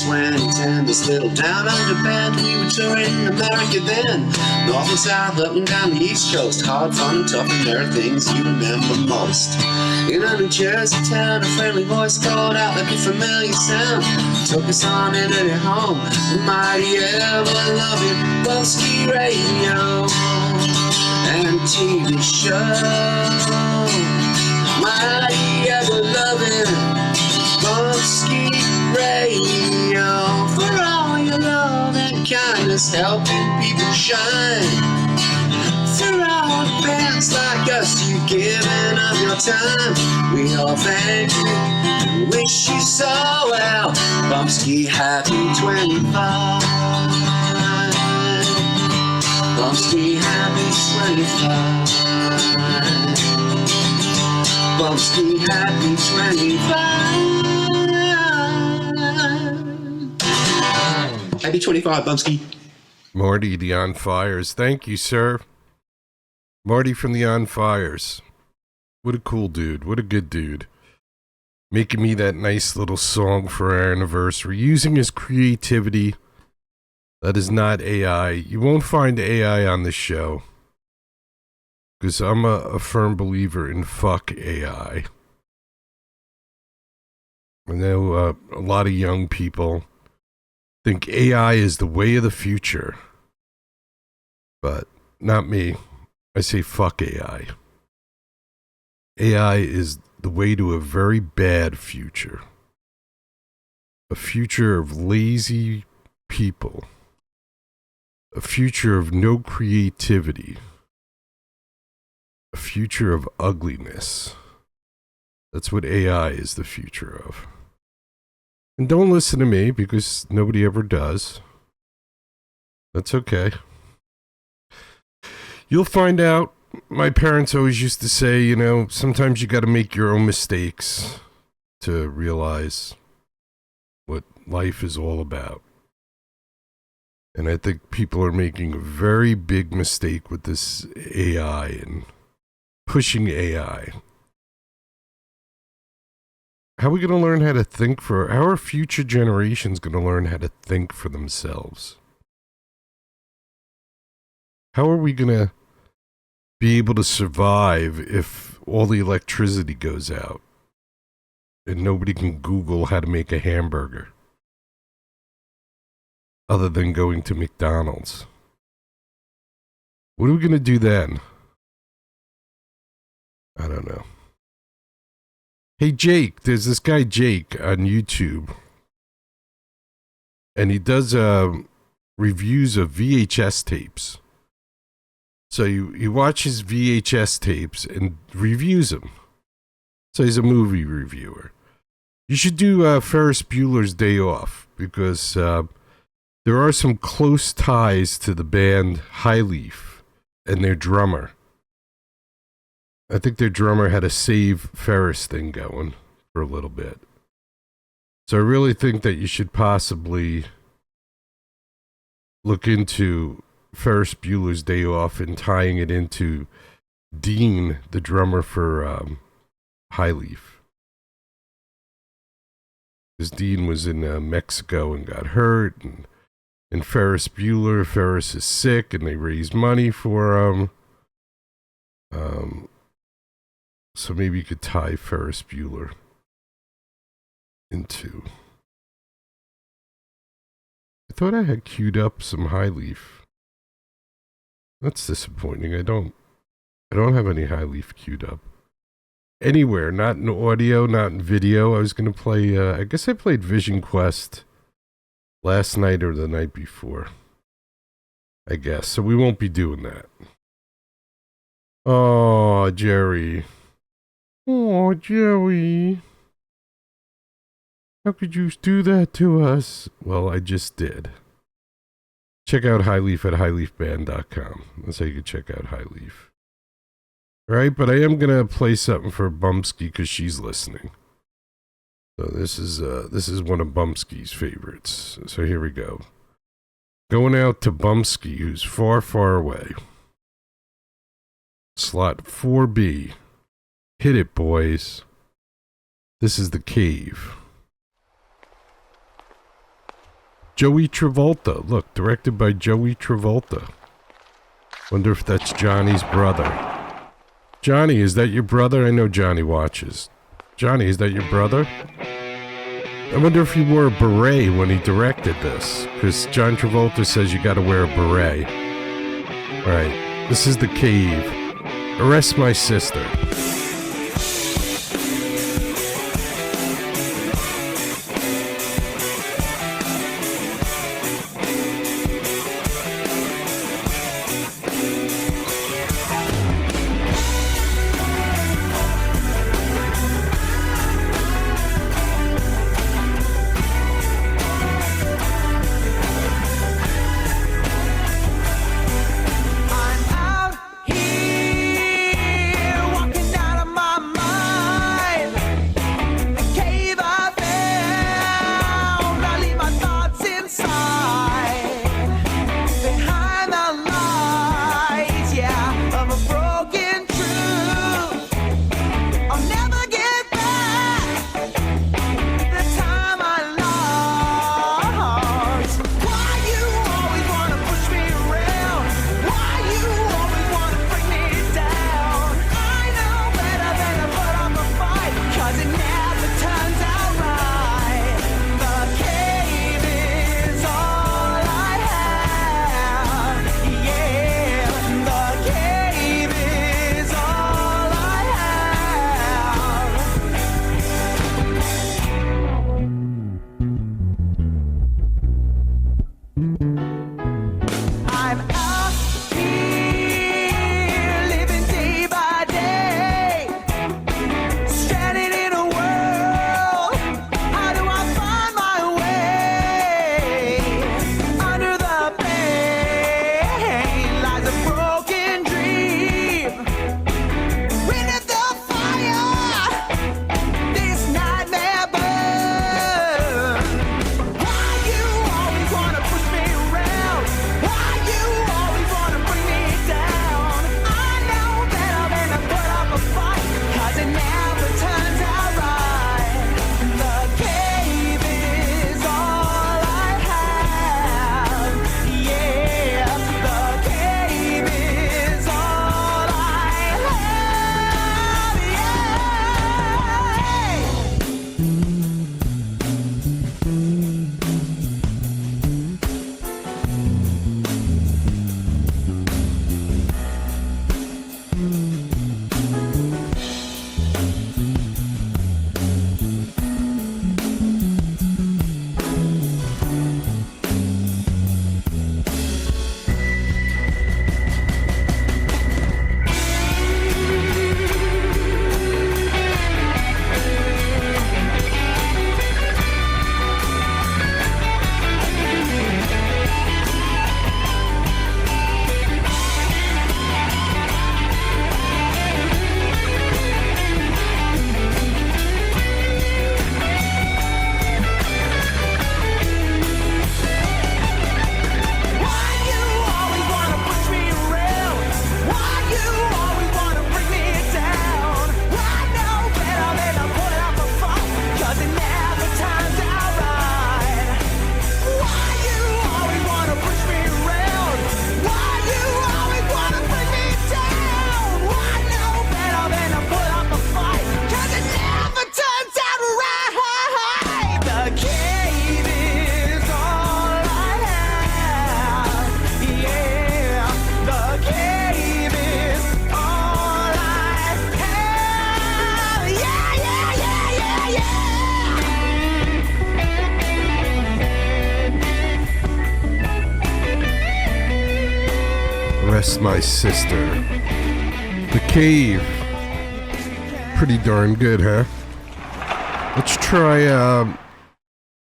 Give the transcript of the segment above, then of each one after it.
2010, this little town under bend. We were touring America then, north and south, up and down the East Coast. Hard, fun, tough, and there are things you remember most. In a New Jersey town, a friendly voice called out like a familiar sound. Took us on into their home, the mighty ever-loving Bumpskey radio and TV show. Mighty ever-loving Bumpskey radio, for all your love and kindness, helping people shine. For all fans like us, you giving up your time. We all thank you and wish you so well. Bumpskey, happy 25. Bumpskey, happy 25. Bumpskey, happy 25. Happy 25, Bumpskey. Marty, the On Fires. Thank you, sir. Marty from the On Fires. What a cool dude. What a good dude. Making me that nice little song for our anniversary. Using his creativity. That is not AI. You won't find AI on this show. Because I'm a firm believer in fuck AI. I know a lot of young people think AI is the way of the future. But not me. I say fuck AI. AI is the way to a very bad future. A future of lazy people. A future of no creativity. A future of ugliness. That's what AI is the future of. And don't listen to me because nobody ever does. That's okay. You'll find out. My parents always used to say, you know, sometimes you got to make your own mistakes to realize what life is all about. And I think people are making a very big mistake with this AI and pushing AI. How are we going to learn how to think how are future generations going to learn how to think for themselves? How are we going to be able to survive if all the electricity goes out and nobody can Google how to make a hamburger other than going to McDonald's? What are we going to do then? I don't know. Hey, Jake, there's this guy Jake on YouTube, and he does reviews of VHS tapes. So you watch his VHS tapes and reviews them. So he's a movie reviewer. You should do Ferris Bueller's Day Off, because there are some close ties to the band Highleaf and their drummer. I think their drummer had a Save Ferris thing going for a little bit. So I really think that you should possibly look into Ferris Bueller's Day Off and tying it into Dean, the drummer for Highleaf. Because Dean was in Mexico and got hurt, and Ferris is sick, and they raised money for him. So maybe you could tie Ferris Bueller into. I thought I had queued up some Highleaf. That's disappointing. I don't have any Highleaf queued up anywhere. Not in audio, not in video. I was gonna play. I guess I played Vision Quest last night or the night before. I guess so. We won't be doing that. Oh, Jerry. Oh, Jerry. How could you do that to us? Well, I just did. Check out Highleaf at highleafband.com. That's how you can check out Highleaf. Alright, but I am going to play something for Bumpskey because she's listening. So this is one of Bumpskey's favorites. So here we go. Going out to Bumpskey, who's far, far away. Slot 4B. Hit it, boys. This is The Cave. Joey Travolta. Look, directed by Joey Travolta. Wonder if that's Johnny's brother. Johnny, is that your brother? I know Johnny watches. Johnny, is that your brother? I wonder if he wore a beret when he directed this, because John Travolta says you gotta wear a beret. Alright, this is The Cave. Arrest My Sister. Rest My Sister. The Cave. Pretty darn good, huh? Let's try,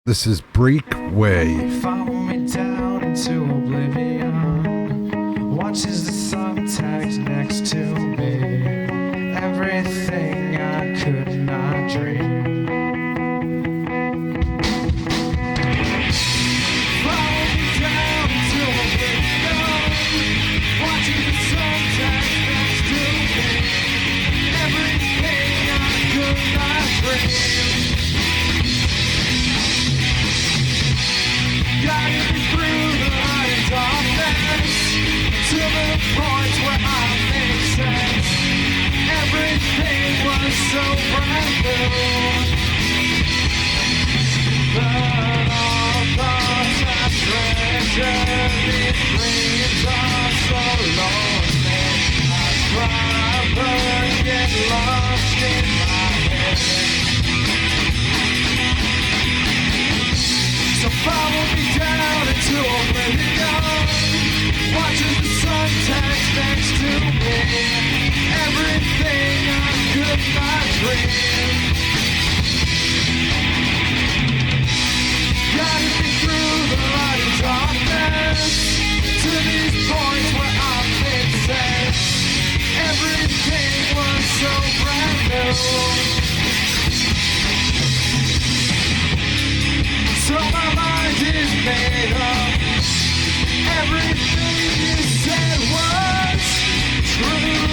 this is Breakway. Follow me down into oblivion. Watches the subtext next to me. Everything I could not dream. Follow me down into oblivion. Watching the subtext next to me. Everything I could not dream. God so brand new. But all thoughts are treasure, these dreams are so lonely. I'd rather get lost in my head. So follow me down into oblivion, watching the sun text next to me. Everything I could not dream, guiding me through the light and darkness to these points where I'm made sense. Everything was so brand new. So my mind is made up. Everything you said was true,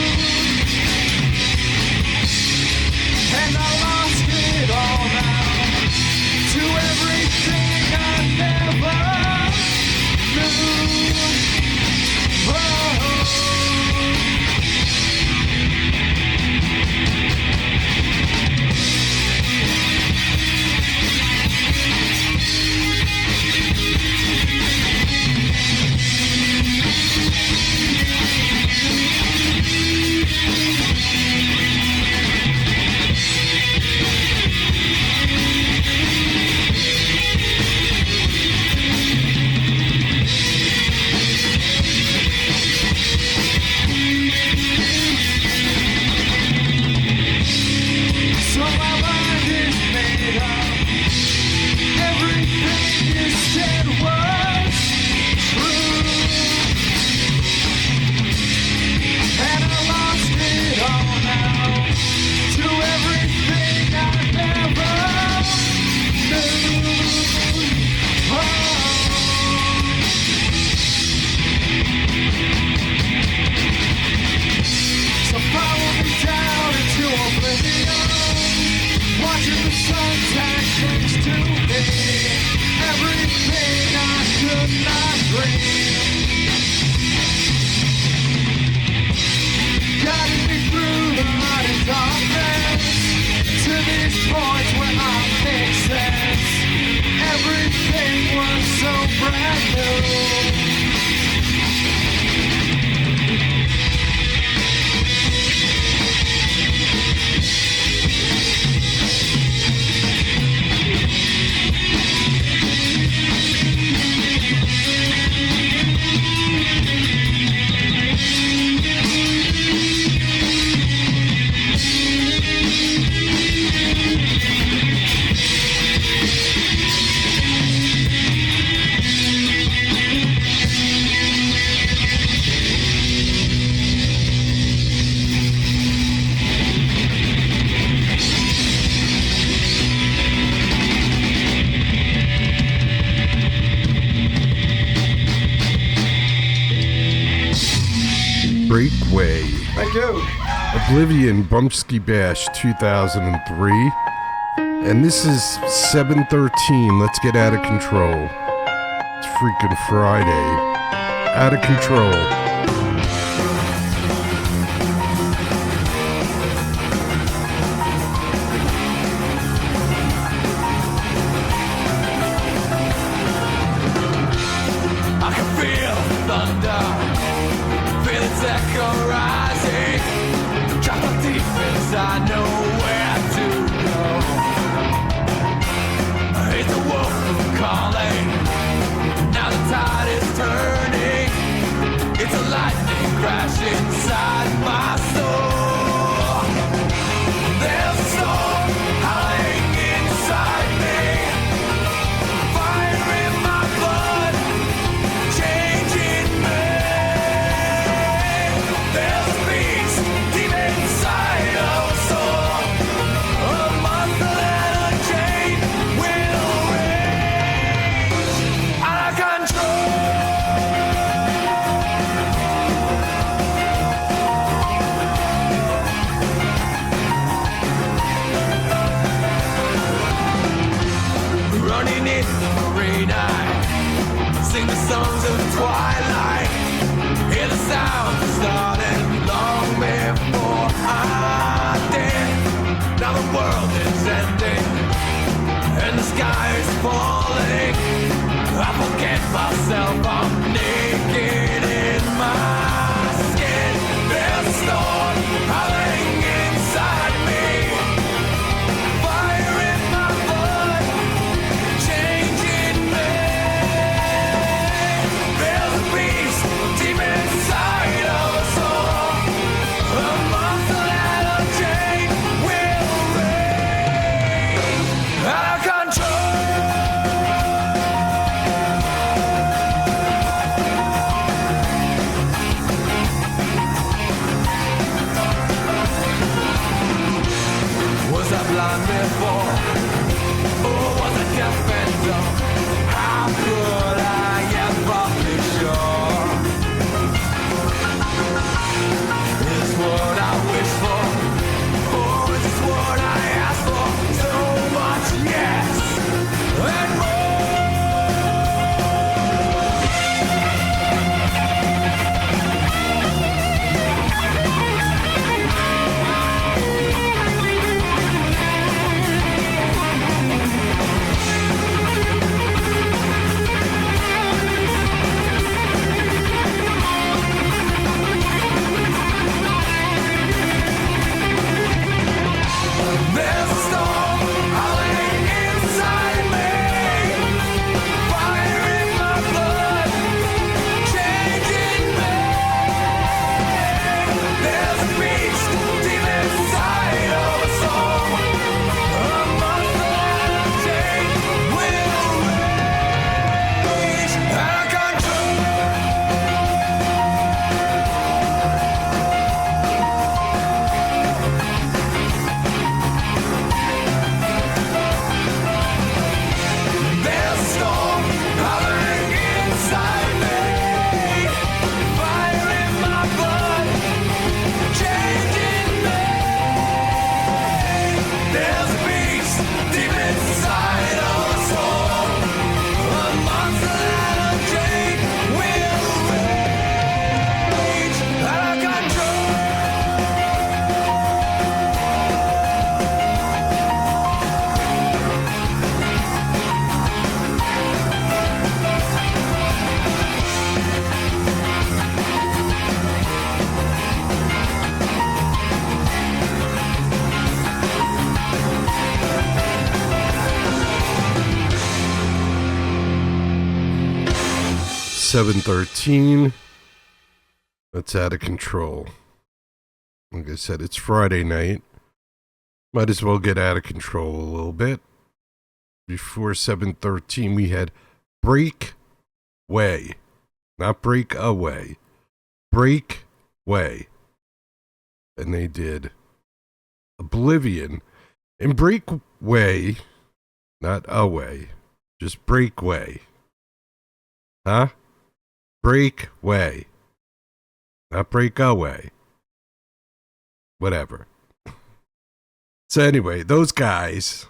and I lost it all now to everything I never knew. Oh. So my mind is made up. Everything you said was true, and I lost it all now to everything I never knew. So follow me down into oblivion, watching the sunset next to me. Everything I could not dream, guiding me through the light and darkness to these points where I make sense. Everything was so brand new. Breakway. Thank you. Oblivion Bumpskey Bash 2003. And this is 713. Let's get out of control. It's freaking Friday. Out of control. I can feel thunder, feel its echo rising. Drop my defense, I know where to go. It's a wolf calling, now the tide is turning. It's a lightning crash inside my soul. There's a storm howling inside me, fire in my blood, changing me. There's a beast deep inside of a soul. door. Oh, was a deaf and dumb. How could I ever be sure? Is what I wish for, or is this what I ask for? So much yes and more. There's a storm howling inside me, fire in my blood, changing me. There's a beast deep inside of a soul, a monster and a chain will rage out of control. There's a storm howling inside me, fire in my blood, changing me. There's a beast deep inside of a soul, a monster and a chain will rage out of control. Seven 13. That's out of control. Like I said, it's Friday night. Might as well get out of control a little bit. Before 7:13, we had Break Way. Not Break Away. Break Way. And they did Oblivion. And Break Way, not Away, just Break Way. Huh? Break Way. Not break away. Whatever. So anyway, those guys,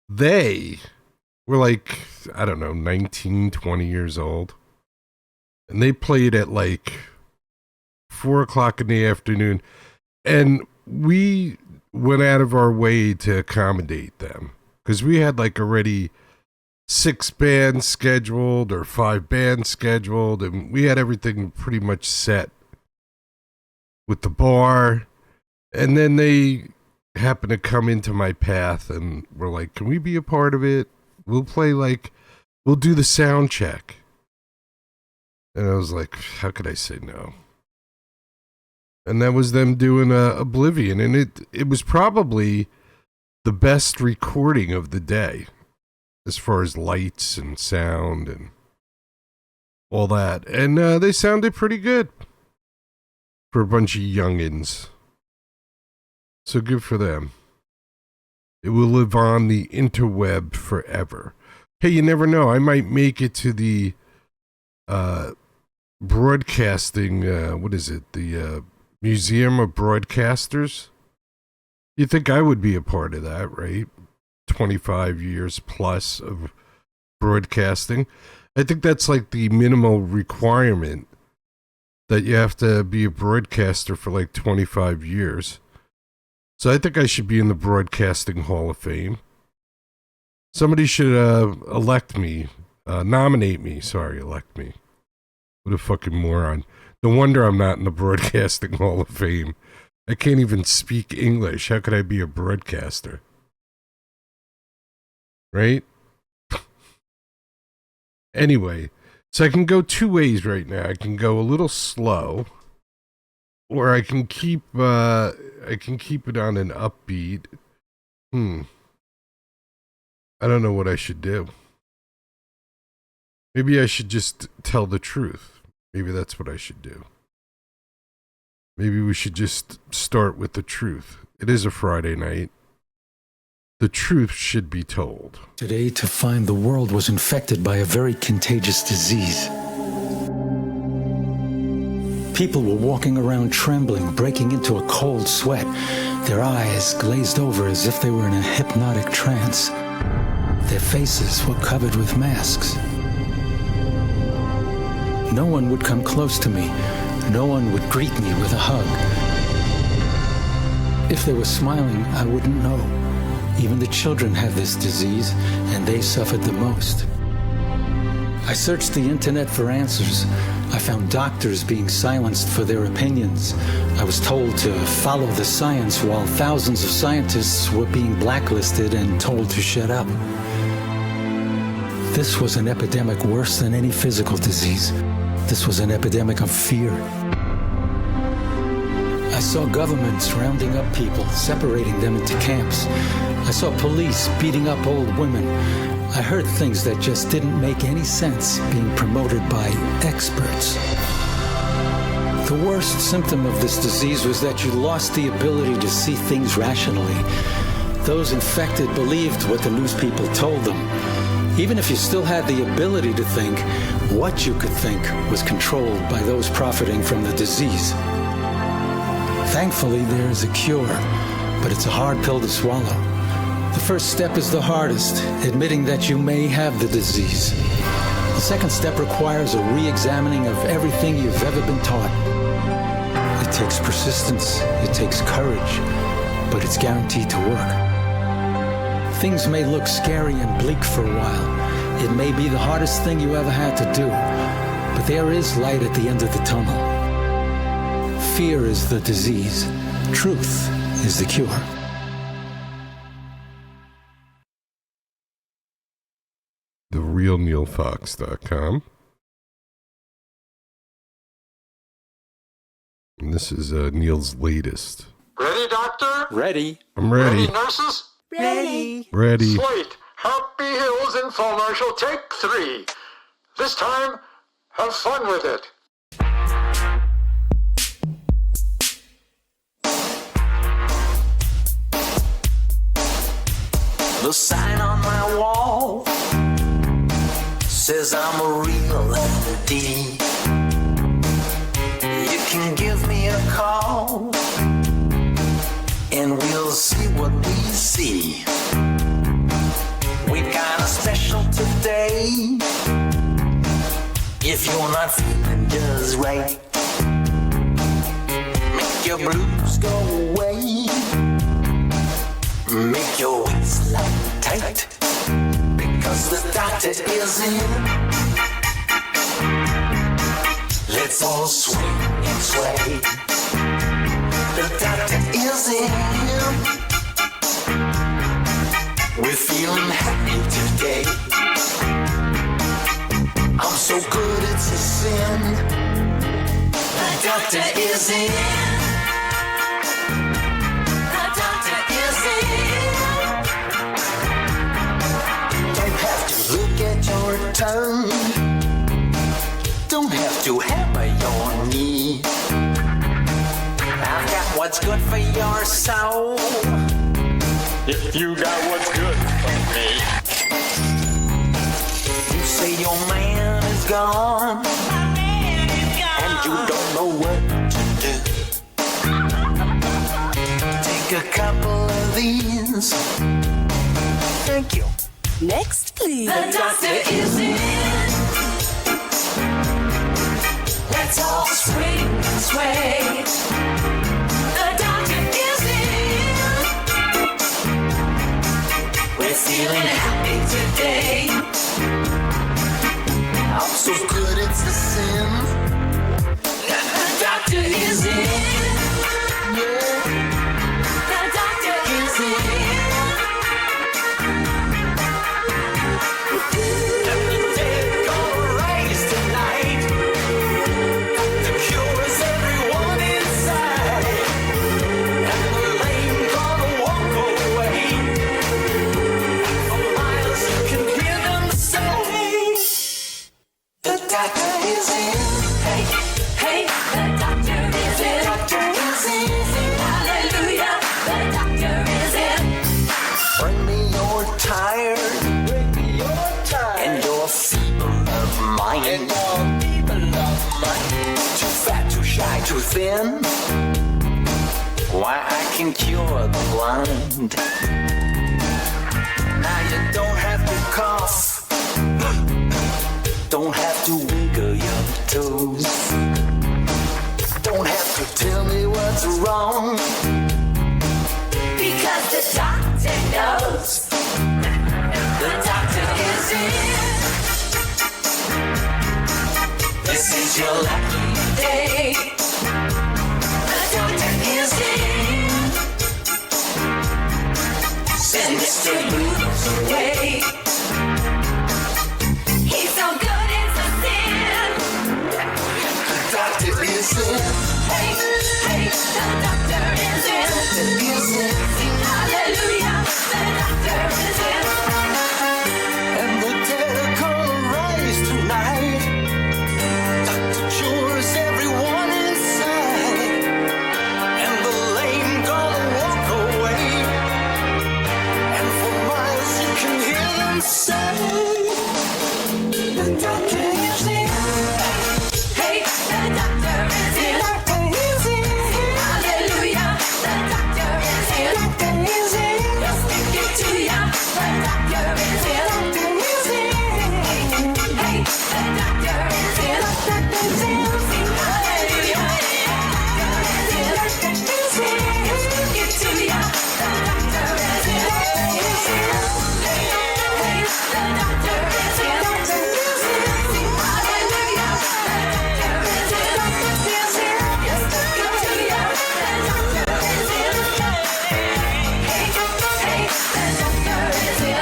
they were like, I don't know, 19, 20 years old. And they played at like 4 o'clock in the afternoon. And we went out of our way to accommodate them. Because we had like already 6 bands scheduled or 5 bands scheduled, and we had everything pretty much set with the bar. And then they happened to come into my path and were like, can we be a part of it? We'll do the sound check. And I was like, how could I say no? And that was them doing Oblivion, and it was probably the best recording of the day, as far as lights and sound and all that. And they sounded pretty good for a bunch of youngins. So good for them. It will live on the interweb forever. Hey, you never know. I might make it to the broadcasting, what is it? The Museum of Broadcasters. You think I would be a part of that, right? 25 years plus of broadcasting. I think that's like the minimal requirement, that you have to be a broadcaster for like 25 years. So I think I should be in the Broadcasting Hall of Fame. Somebody should elect me, elect me. What a fucking moron. No wonder I'm not in the Broadcasting Hall of Fame. I can't even speak English. How could I be a broadcaster? Right? Anyway, so I can go 2 ways right now. I can go a little slow, or I can keep it on an upbeat. I don't know what I should do. Maybe I should just tell the truth. Maybe that's what I should do. Maybe we should just start with the truth. It is a Friday night. the truth should be told. Today, to find the world was infected by a very contagious disease. People were walking around trembling, breaking into a cold sweat, their eyes glazed over as if they were in a hypnotic trance. Their faces were covered with masks. No one would come close to me. No one would greet me with a hug. If they were smiling, I wouldn't know. Even the children have this disease, and they suffered the most. I searched the internet for answers. I found doctors being silenced for their opinions. I was told to follow the science while thousands of scientists were being blacklisted and told to shut up. This was an epidemic worse than any physical disease. This was an epidemic of fear. I saw governments rounding up people, separating them into camps. I saw police beating up old women. I heard things that just didn't make any sense being promoted by experts. The worst symptom of this disease was that you lost the ability to see things rationally. Those infected believed what the news people told them. Even if you still had the ability to think, what you could think was controlled by those profiting from the disease. Thankfully, there is a cure, but it's a hard pill to swallow. The first step is the hardest, admitting that you may have the disease. The second step requires a re-examining of everything you've ever been taught. It takes persistence, it takes courage, but it's guaranteed to work. Things may look scary and bleak for a while. It may be the hardest thing you ever had to do, but there is light at the end of the tunnel. Fear is the disease. Truth is the cure. TheRealNeilFox.com. And this is Neil's latest. Ready, Doctor? Ready? I'm ready. Ready, nurses? Ready. Ready. Slate, Happy Hills infomercial, take 3. This time, have fun with it. The sign on my wall says I'm a real MD. You can give me a call and we'll see what we see. We've got a special today. If you're not feeling just right, make your blues go away. Make your waistline tight, because the doctor is in. Let's all swing and sway. The doctor is in. We're feeling happy today. I'm so good it's a sin. The doctor is in. Your tongue, don't have to hammer your knee. I've got what's good for your soul. If you got what's good for me. You say your man is gone, and you don't know what to do. Take a couple of these. Thank you. Next, please. The doctor is in. Let's all swing and sway. The doctor is in. We're feeling happy today. I'm so good it's a sin. The doctor is in. Yeah. The doctor is in. Inside. thin. Why, I can cure the blind. Now you don't have to cough, don't have to wiggle your toes, don't have to tell me what's wrong, Because the doctor knows. The doctor is in. This is your lucky day. The doctor is in. Send Mr. Blues away. He's so good it's a sin. the doctor is in. Hey, hey, the doctor is in. Sing hallelujah, the doctor is in. And the dead are gonna rise tonight. Doctor cures everyone inside. And the lame gonna walk away. And for miles you can hear them say, the doctor is in. Hey, the doctor is in. Sing hallelujah, the doctor is in. He'll speak it to ya, the doctor is in. Hey, the doctor is in. Sing hallelujah, the doctor is in. He'll speak it to ya, the doctor is in. Hey, the doctor is in. Sing hallelujah, the doctor is in. He'll speak it to ya, the doctor is in. Hey, the doctor is in.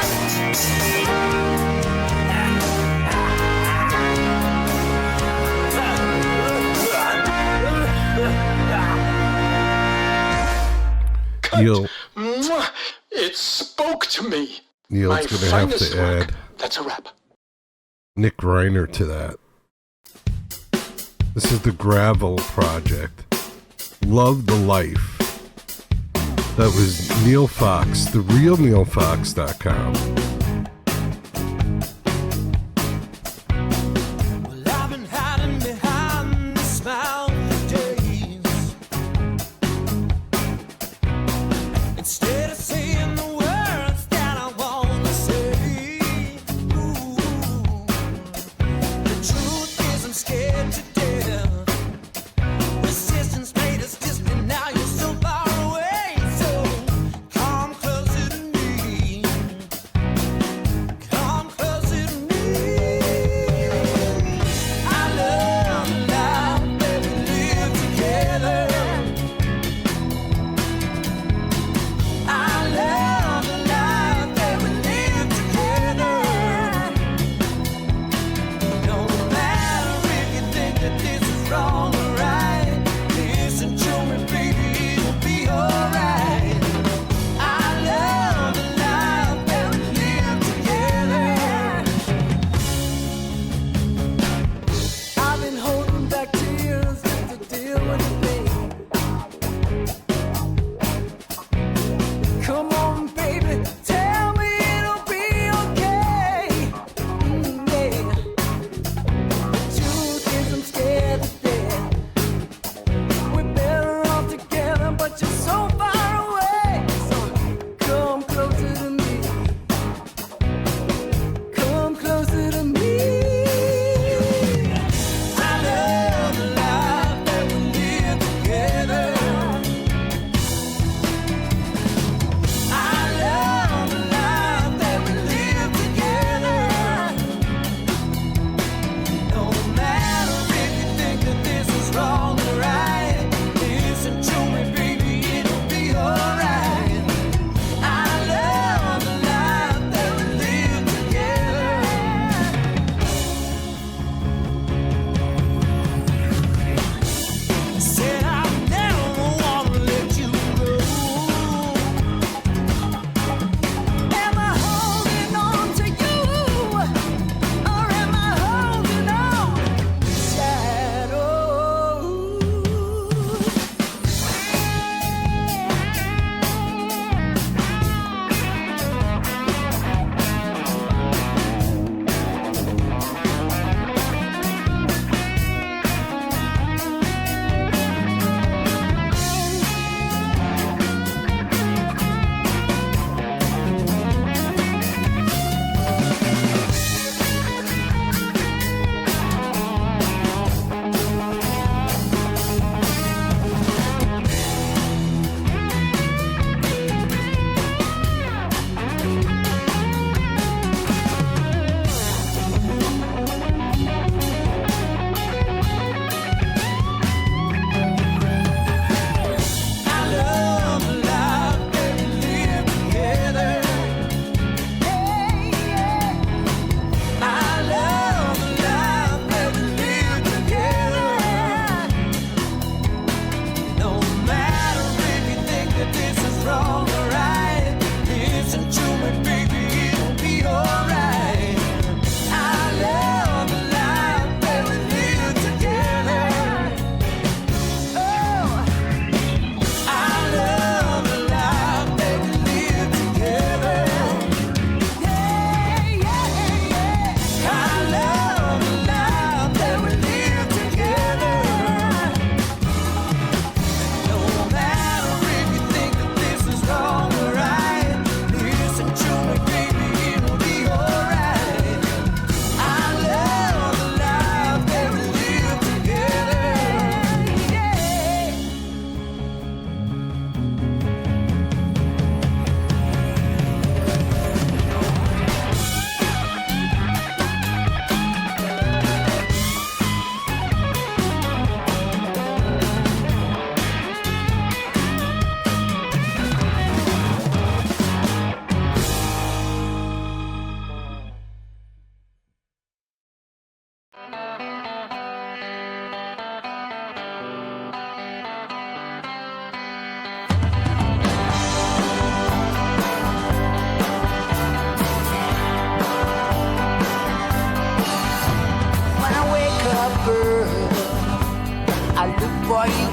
Neil, Mwah! It spoke to me. Neil's My going to have finest to work. add That's a wrap. Nick Reiner to that. This is the Gravel Project. Love the Life. That was Neil Fox, the real NeilFox.com. Well, I've been hiding behind the smile for days. Instead of saying the words that I want to say, ooh, the truth is I'm scared to death. Resistance made us distant, now you're so far away. So come closer to me. Come closer to me. I love the life that we live together. I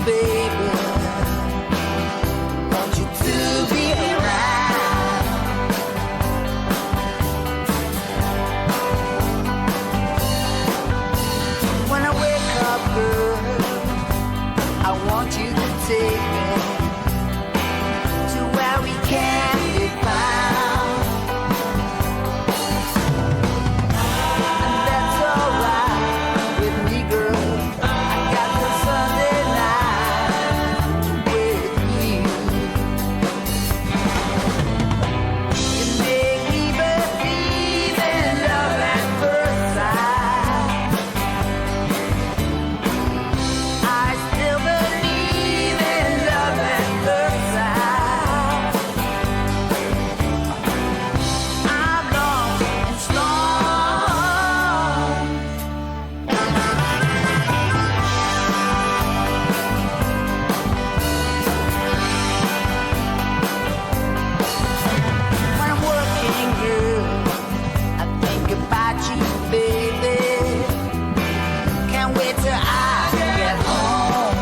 baby. Want you to be around. When I wake up, girl, I want you to take me to where we can be found. And that's alright with me, girl. I got the Sunday night with you. You make me believe in love at first sight. I still believe in love at first sight. I'm lost and strong. When I'm working good, I think about you, baby. Can't wait till I get home.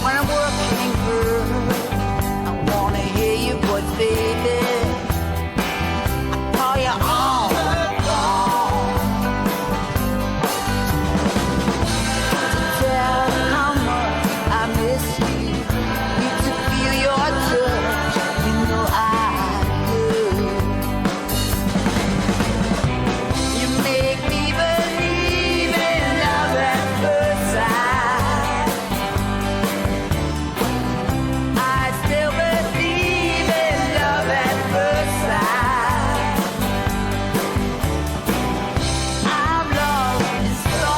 When I'm working good, I wanna hear your voice, baby. I call you on the phone to tell you how much I miss you. Need to feel your touch, you know I do. You make me believe in love at first sight. I still believe in love at first sight. I'm lost and strong.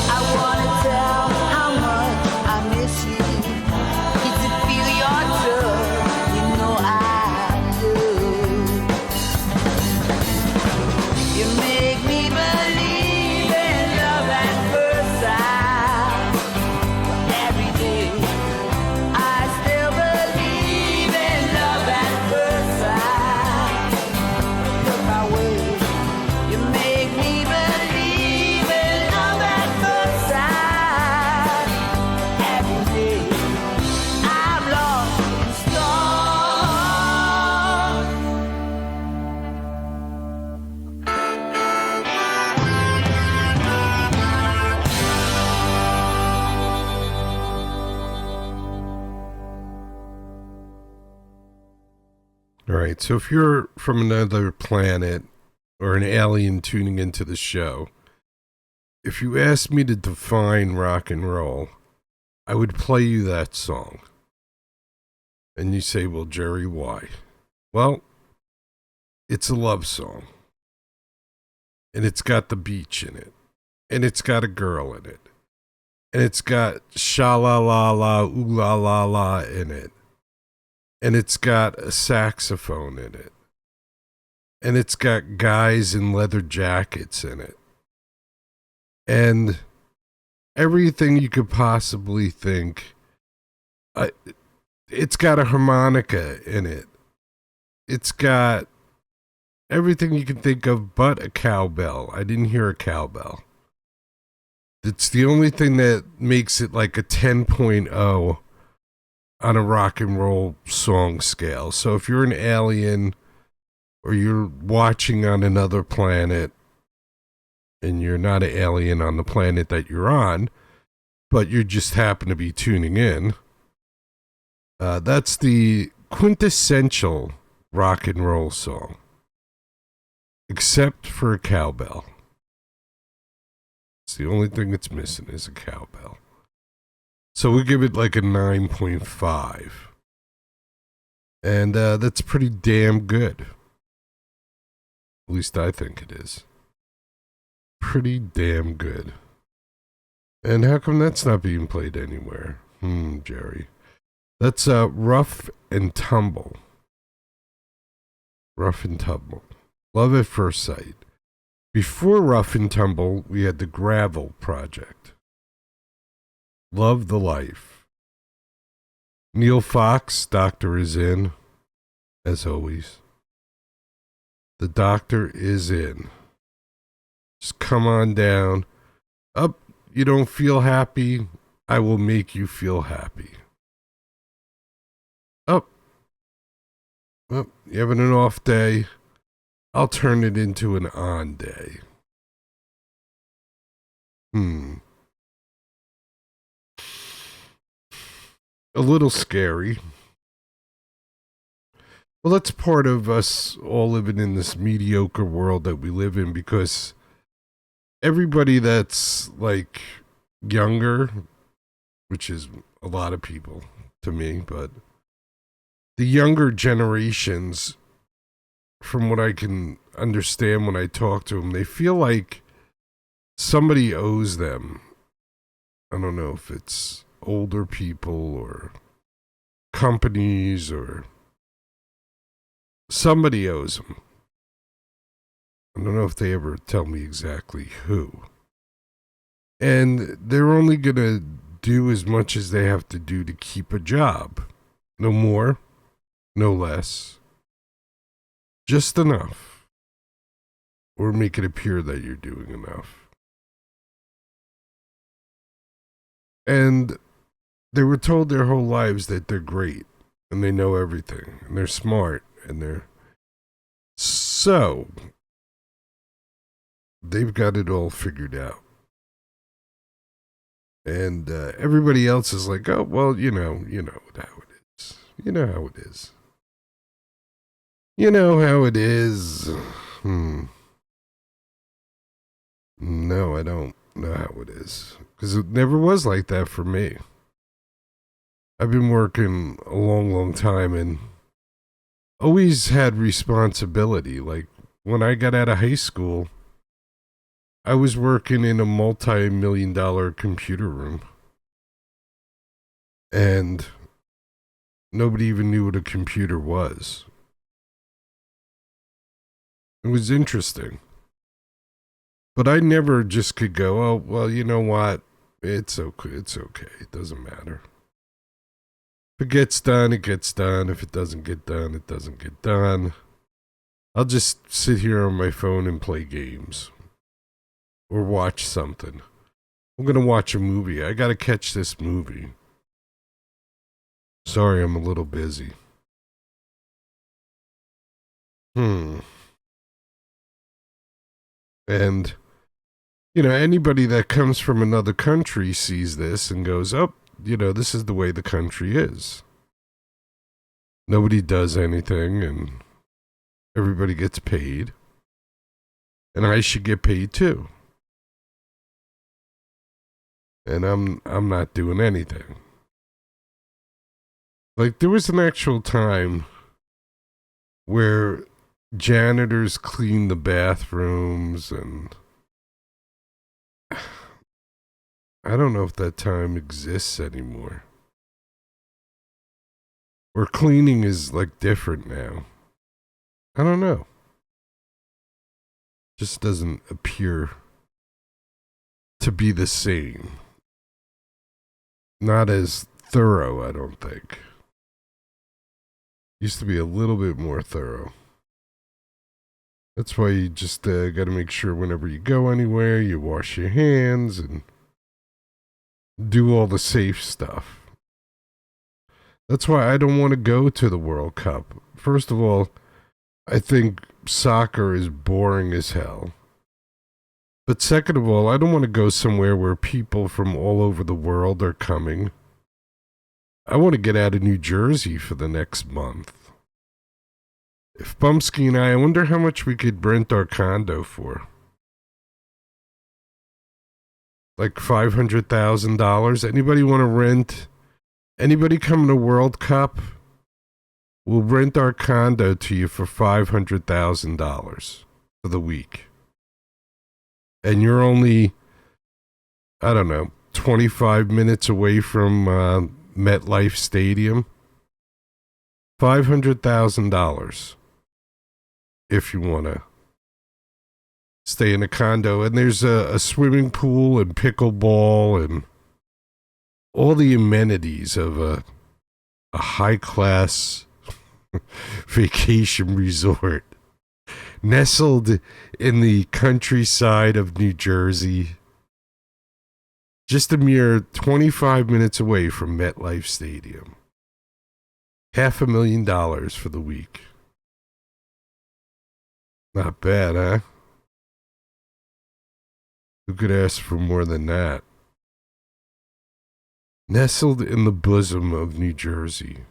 I wanna tell how much I miss you. Need to feel your touch, you know I do. You make me believe in love at first sight. Every day, I still believe in love at first sight. Look my way, you make me believe in love at first sight. Every day, I'm lost and strong. All right. So if you're from another planet or an alien tuning into the show, if you asked me to define rock and roll, I would play you that song. And you say, well, Jerry, why? Well, it's a love song. And it's got the beach in it. And it's got a girl in it. And it's got sha-la-la-la, ooh-la-la-la in it. And it's got a saxophone in it. And it's got guys in leather jackets in it. And everything you could possibly think. It's got a harmonica in it. It's got everything you can think of but a cowbell. I didn't hear a cowbell. It's the only thing that makes it like a 10.0 on a rock and roll song scale. So if you're an alien or you're watching on another planet and you're not an alien on the planet that you're on, but you just happen to be tuning in, that's the quintessential rock and roll song. Except for a cowbell. It's the only thing it's missing is a cowbell. So we give it like a 9.5. And that's pretty damn good. At least I think it is. Pretty damn good. And how come that's not being played anywhere? Jerry. That's Rough and Tumble. Rough and Tumble. Love at First Sight. Before Rough and Tumble, we had the Gravel Project. Love the Life. Neil Fox, Doctor is in, as always. The Doctor is in. Just come on down. Up, you don't feel happy? I will make you feel happy. Up. Well, you having an off day? I'll turn it into an on day. A little scary. Well, that's part of us all living in this mediocre world that we live in, because everybody that's like younger, which is a lot of people to me, but the younger generations, from what I can understand when I talk to them, they feel like somebody owes them. I don't know if it's older people or companies or somebody owes them. I don't know if they ever tell me exactly who. And they're only going to do as much as they have to do to keep a job. No more, no less. Just enough. Or make it appear that you're doing enough. And they were told their whole lives that they're great and they know everything and they're smart and they're... So, they've got it all figured out. And everybody else is like, oh, well, you know how it is. You know how it is. You know how it is. No, I don't know how it is. Because it never was like that for me. I've been working a long, long time and always had responsibility. Like, when I got out of high school, I was working in a multi-million-dollar computer room. And nobody even knew what a computer was. It was interesting. But I never just could go, oh, well, you know what? It's okay. It's okay. It doesn't matter. If it gets done, it gets done. If it doesn't get done, it doesn't get done. I'll just sit here on my phone and play games. Or watch something. I'm going to watch a movie. I got to catch this movie. Sorry, I'm a little busy. And, you know, anybody that comes from another country sees this and goes, oh, you know, this is the way the country is. Nobody does anything and everybody gets paid. And I should get paid too. And I'm not doing anything. Like, there was an actual time where janitors cleaned the bathrooms, and I don't know if that time exists anymore. Or cleaning is like different now. I don't know. Just doesn't appear to be the same. Not as thorough, I don't think. Used to be a little bit more thorough. That's why you just got to make sure whenever you go anywhere, you wash your hands and do all the safe stuff. That's why I don't want to go to the World Cup. First of all, I think soccer is boring as hell. But second of all, I don't want to go somewhere where people from all over the world are coming. I want to get out of New Jersey for the next month. If Bumpskey and I wonder how much we could rent our condo for. Like $500,000. Anybody want to rent? Anybody coming to World Cup? we'll rent our condo to you for $500,000 for the week. And you're only, I don't know, 25 minutes away from MetLife Stadium. $500,000 if you want to stay in a condo. And there's a swimming pool and pickleball and all the amenities of a high-class vacation resort nestled in the countryside of New Jersey, just a mere 25 minutes away from MetLife Stadium. $500,000 for the week. Not bad, huh? Who could ask for more than that? Nestled in the bosom of New Jersey.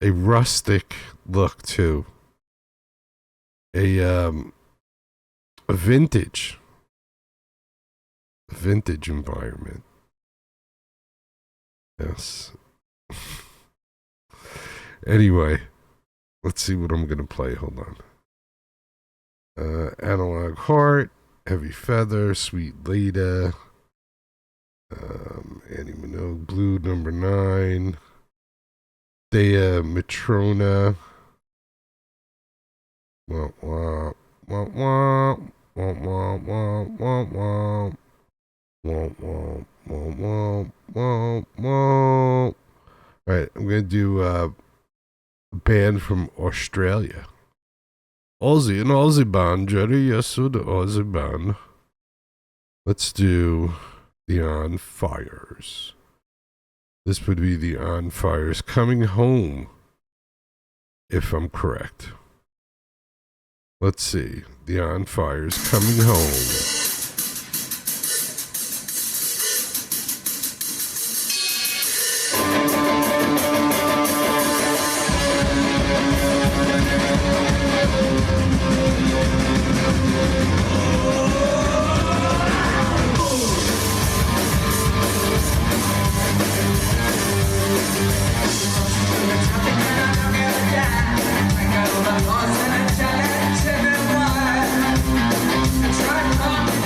A rustic look, too. A vintage environment. Yes. Anyway, let's see what I'm going to play. Hold on. Analog Heart, Heavy Feather, Sweet Leda, Annie Minogue, Blue number 9, Dea Matrona, wah, wah, wah, wah, wah, wah, wah, wah, wah, wah, wah, wah, wah, wah. All right, I'm going to do a band from Australia. Aussie, an Aussie band, Jerry. Yes, so the Aussie band. Let's do the On Fires. This would be the On Fires Coming Home, if I'm correct. Let's see. The On Fires Coming Home. Try to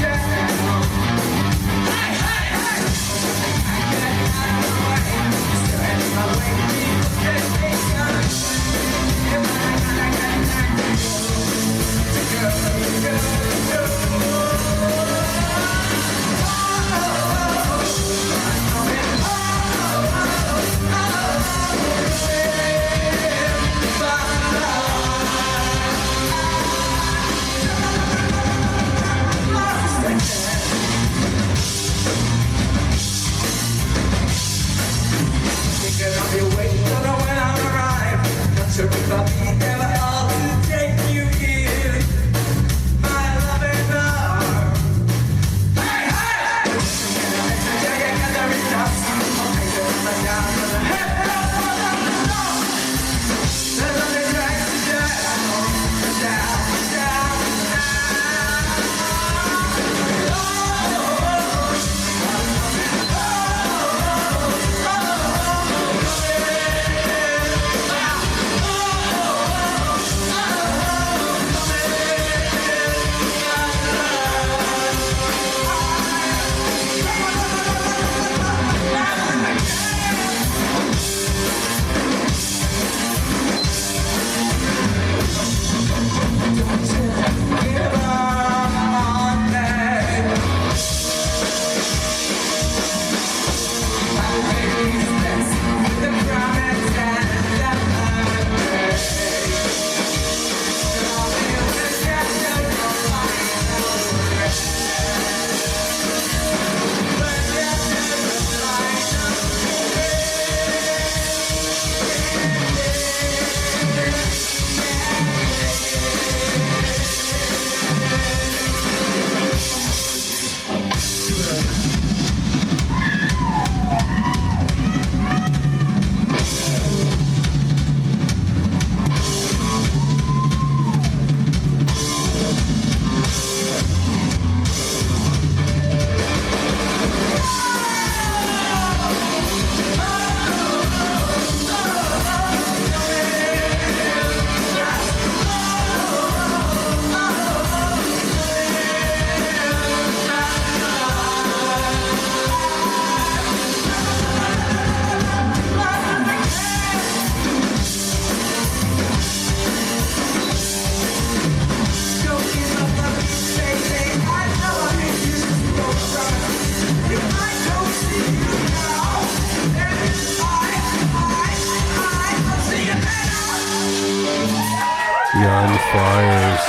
Beyond Fires.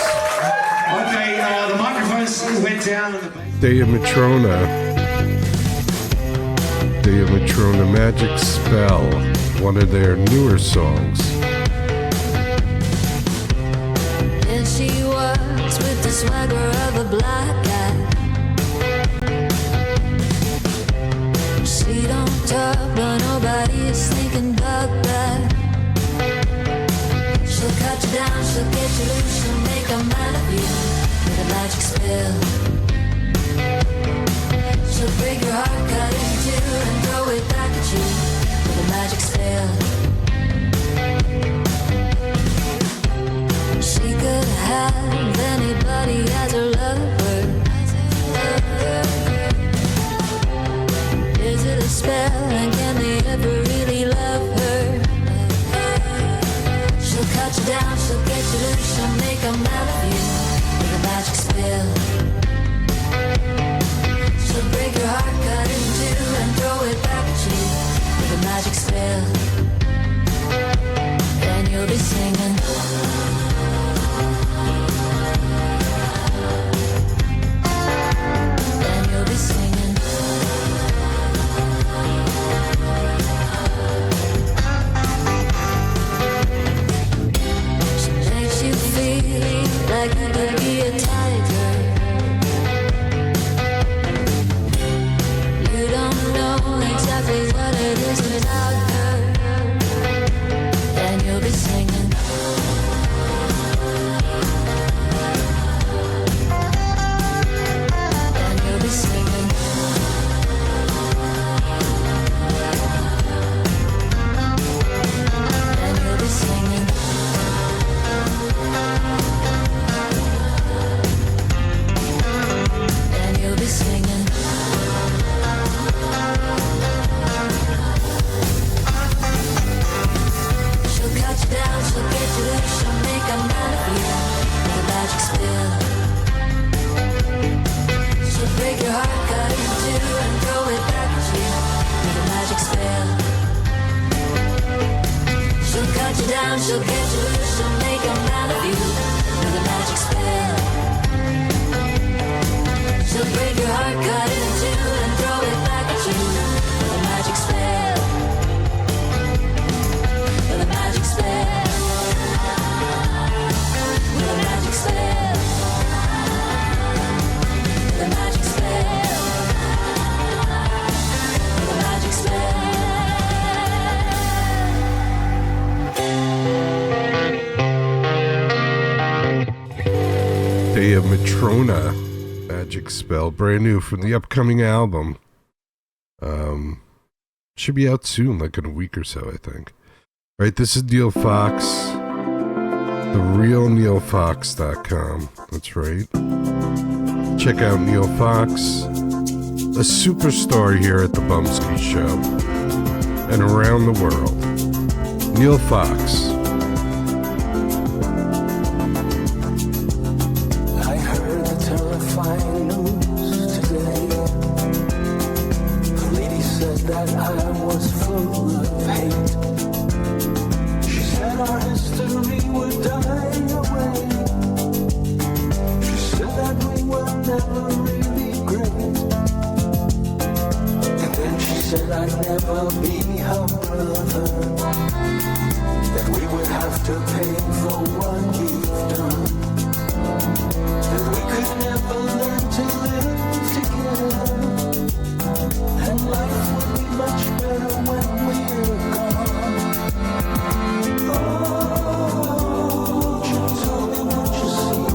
Okay, the microphones went down in the bass. Day of Matrona Magic Spell, one of their newer songs. And she works with the swagger of a black guy. She don't talk, but nobody is thinking about that. She'll cut you down, she'll get you loose, she'll make a man of you with a magic spell. She'll break your heart, cut it in two, and throw it back at you with a magic spell. She could have anybody as her lover. Is it a spell, and can they ever really love her? She'll cut you down, she'll get you loose, she'll make a man of you with a magic spell. She'll break your heart, cut it in two, and throw it back at you with a magic spell. And you'll be singing. And you'll be singing. She makes you feel like you could be a tiger. You don't know exactly what it is without her. And you'll be singing. And you'll be singing. And you'll be singing. And you'll be singing. She'll cut you down, she'll get you loose, she'll make a man of you with a magic spell. She'll break your heart, cut it in two, and throw it back at you with a magic spell. She'll cut you down, she'll get you loose, she'll make a man of you with a magic spell. She'll break your heart, cut it in two, and throw it back at you with a magic spell. With a magic spell. With a magic spell. With a magic spell. With a magic spell. Day of Matrona Magic Spell, brand new from the upcoming album. Should be out soon, like in a week or so, I think. All right, this is Neil Fox, therealneilfox.com. That's right. Check out Neil Fox, a superstar here at the Bumpskey Show and around the world. Neil Fox. I heard the terrifying news today. The lady said that I was full of hate. She said our history would die away. She said that we were never really great. And then she said I'd never be her brother. That we would have to pay for what we've done. That we could never learn to live together. And life would be much better when we're gone. Oh, you told me what you see.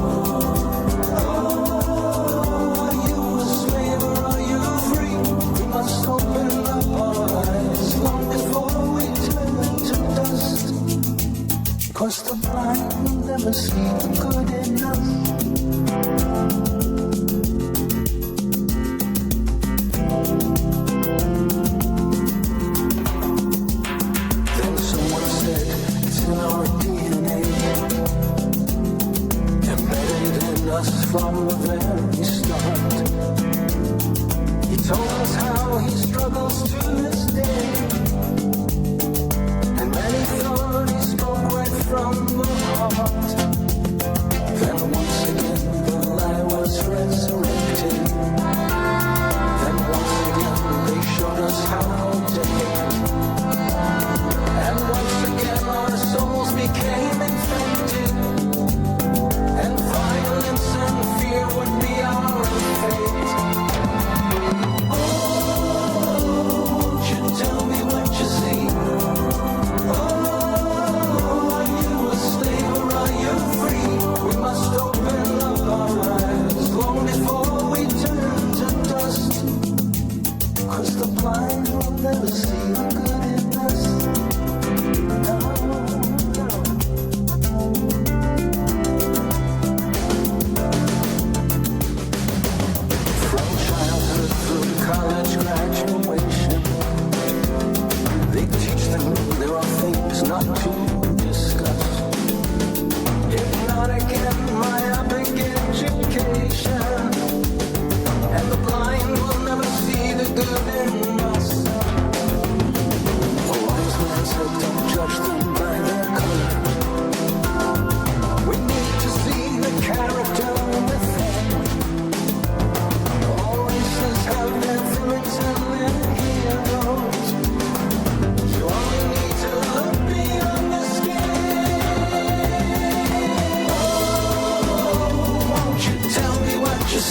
Oh, are you a slave or are you free? We must open up our eyes long before we turn to dust. 'Cause the blind will never see good enough. Then someone said it's in our DNA, embedded in us from the very start. He told us how he struggles to this day, and many thought he spoke right from the heart.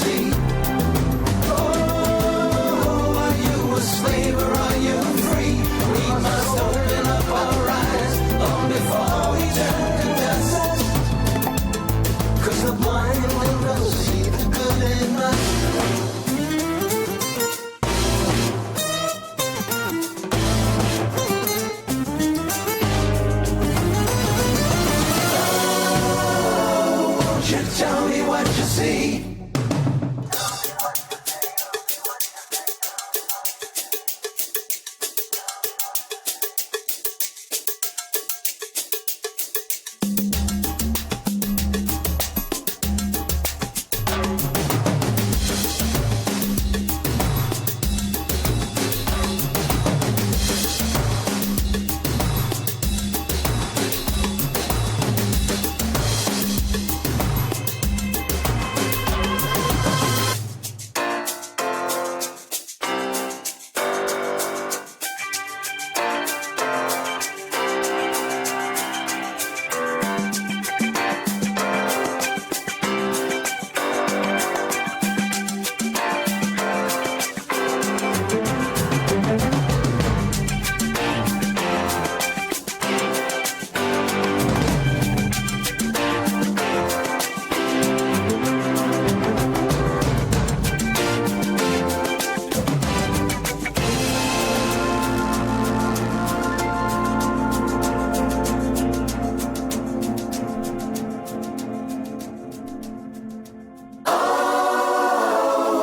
see? Oh, are you a slave or are you free? We must open up our eyes long before we turn to dust. 'Cause the blind will never see the good in us. You tell me what you see.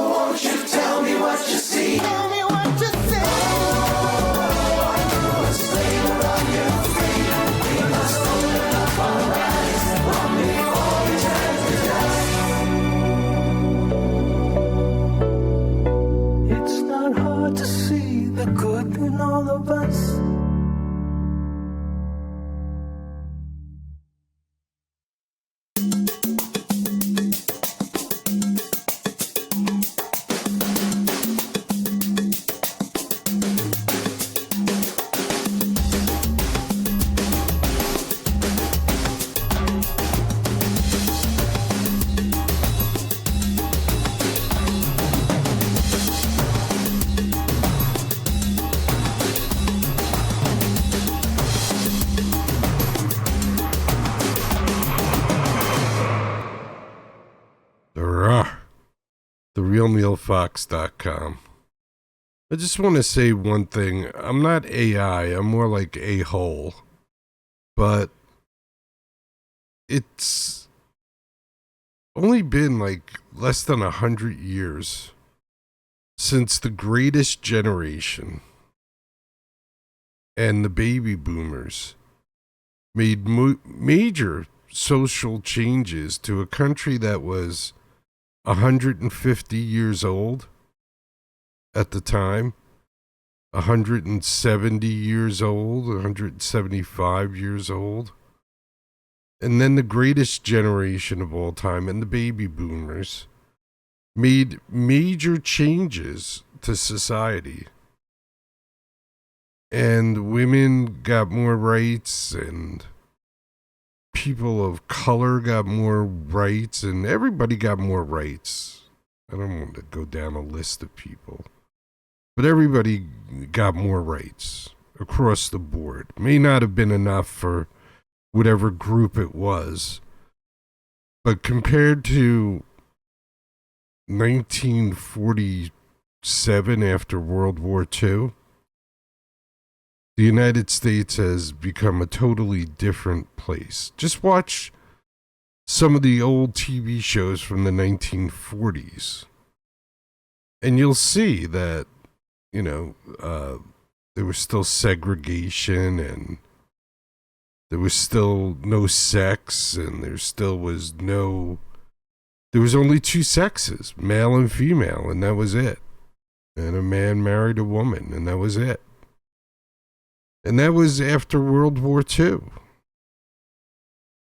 Won't you tell me what you see? Tell me what you see. Are you a slave or are you free? We must open up our eyes long before we turn to dust. It's not hard to see the good in all of us. TheRealNeilFox.com. I just want to say one thing. I'm not AI. I'm more like a-hole. But it's only been like less than 100 years since the greatest generation and the baby boomers made major social changes to a country that was 150 years old at the time, 170 years old, 175 years old. And then the greatest generation of all time and the baby boomers made major changes to society. And women got more rights, and people of color got more rights, and everybody got more rights. I don't want to go down a list of people, but everybody got more rights across the board. May not have been enough for whatever group it was, but compared to 1947 after World War II, the United States has become a totally different place. Just watch some of the old TV shows from the 1940s, and you'll see that, there was still segregation, and there was still no sex, and there was only two sexes, male and female, and that was it. And a man married a woman, and that was it. And that was after World War II,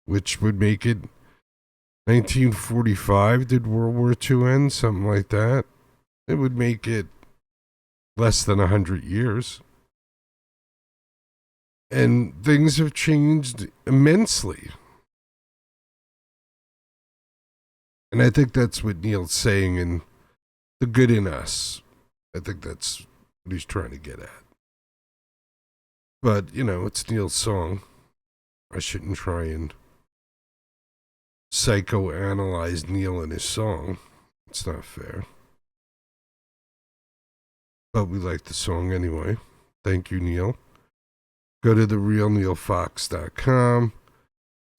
which would make it 1945. Did World War II end? Something like that. It would make it less than 100 years. And things have changed immensely. And I think that's what Neil's saying in The Good in Us. I think that's what he's trying to get at. But, you know, it's Neil's song. I shouldn't try and psychoanalyze Neil and his song. It's not fair. But we like the song anyway. Thank you, Neil. Go to therealneilfox.com.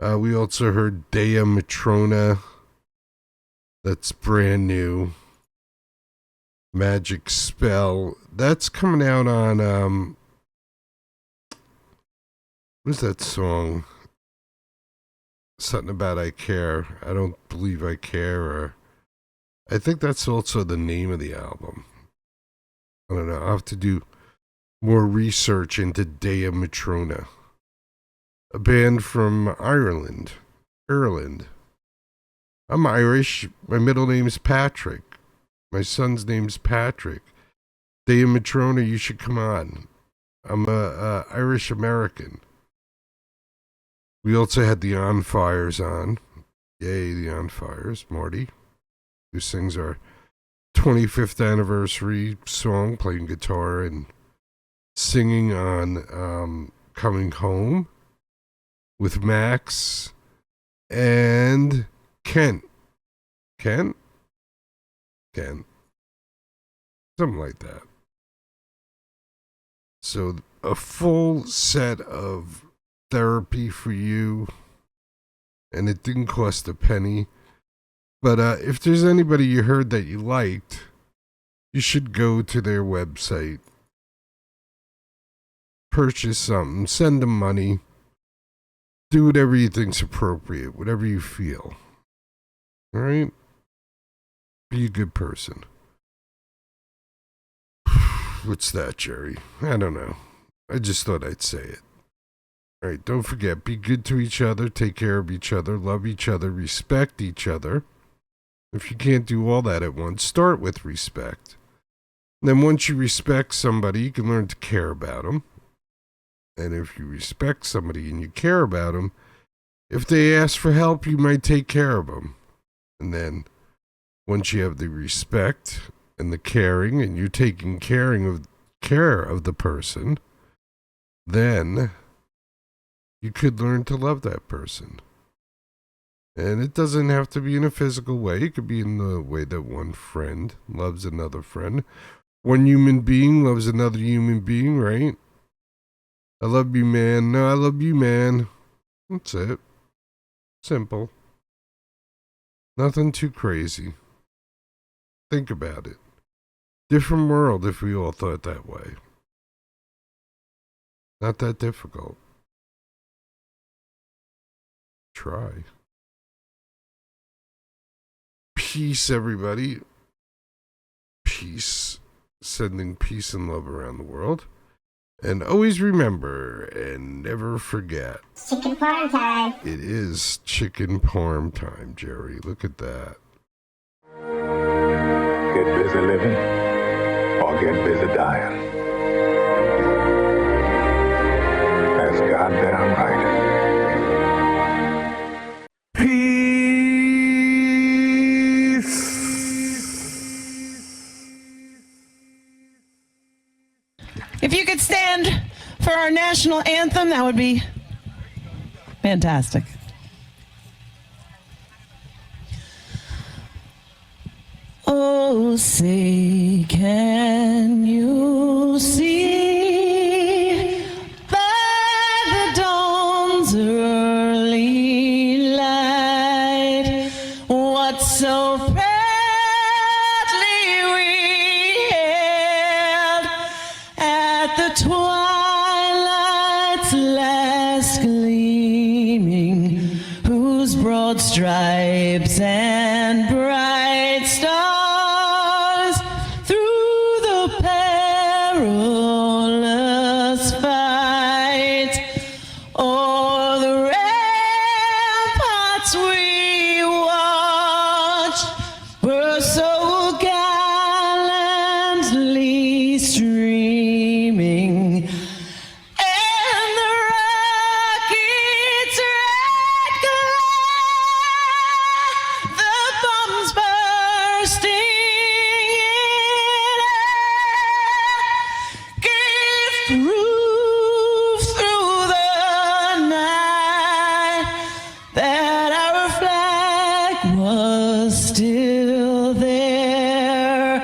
We also heard Dea Matrona. That's brand new. Magic Spell. That's coming out on, what is that song? Something about I Care. I Don't Believe I Care. Or I think that's also the name of the album. I don't know. I'll have to do more research into Dea Matrona. A band from Ireland. I'm Irish. My middle name's Patrick. My son's name's Patrick. Dea Matrona, you should come on. I'm a Irish American. We also had the On Fires on. Yay, the On Fires. Marty, who sings our 25th anniversary song, playing guitar and singing on Coming Home with Max and Kent. Something like that. So a full set of therapy for you, and it didn't cost a penny. But if there's anybody you heard that you liked, you should go to their website, purchase something, send them money, do whatever you think's appropriate, whatever you feel. All right? Be a good person. What's that, Jerry? I don't know. I just thought I'd say it. All right, don't forget, be good to each other, take care of each other, love each other, respect each other. If you can't do all that at once, start with respect. And then once you respect somebody, you can learn to care about them. And if you respect somebody and you care about them, if they ask for help, you might take care of them. And then once you have the respect and the caring, and you're taking care of the person, then you could learn to love that person. And it doesn't have to be in a physical way. It could be in the way that one friend loves another friend. One human being loves another human being, right? I love you, man. No, I love you, man. That's it. Simple. Nothing too crazy. Think about it. Different world if we all thought that way. Not that difficult. Try. Peace, everybody. Peace. Sending peace and love around the world. And always remember and never forget. Chicken parm time. It is chicken parm time, Jerry. Look at that. Get busy living or get busy dying. That's goddamn right. If you could stand for our national anthem, that would be fantastic. Oh, say, can you see by the dawn's early light what so proudly we hailed at the twilight's last gleaming, whose broad stripes and bright stars through the perilous fight o'er the ramparts we watched were so gallantly streaming, and the rocket's red glare, the bomb still there.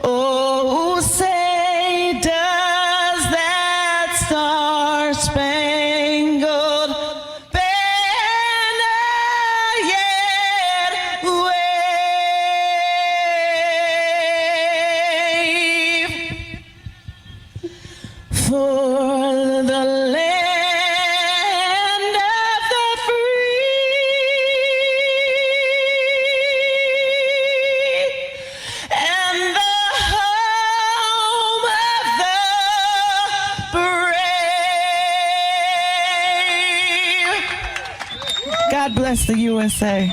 Oh, say does that star-spangled banner yet wave for the land of the free and the home of the brave. God bless the USA.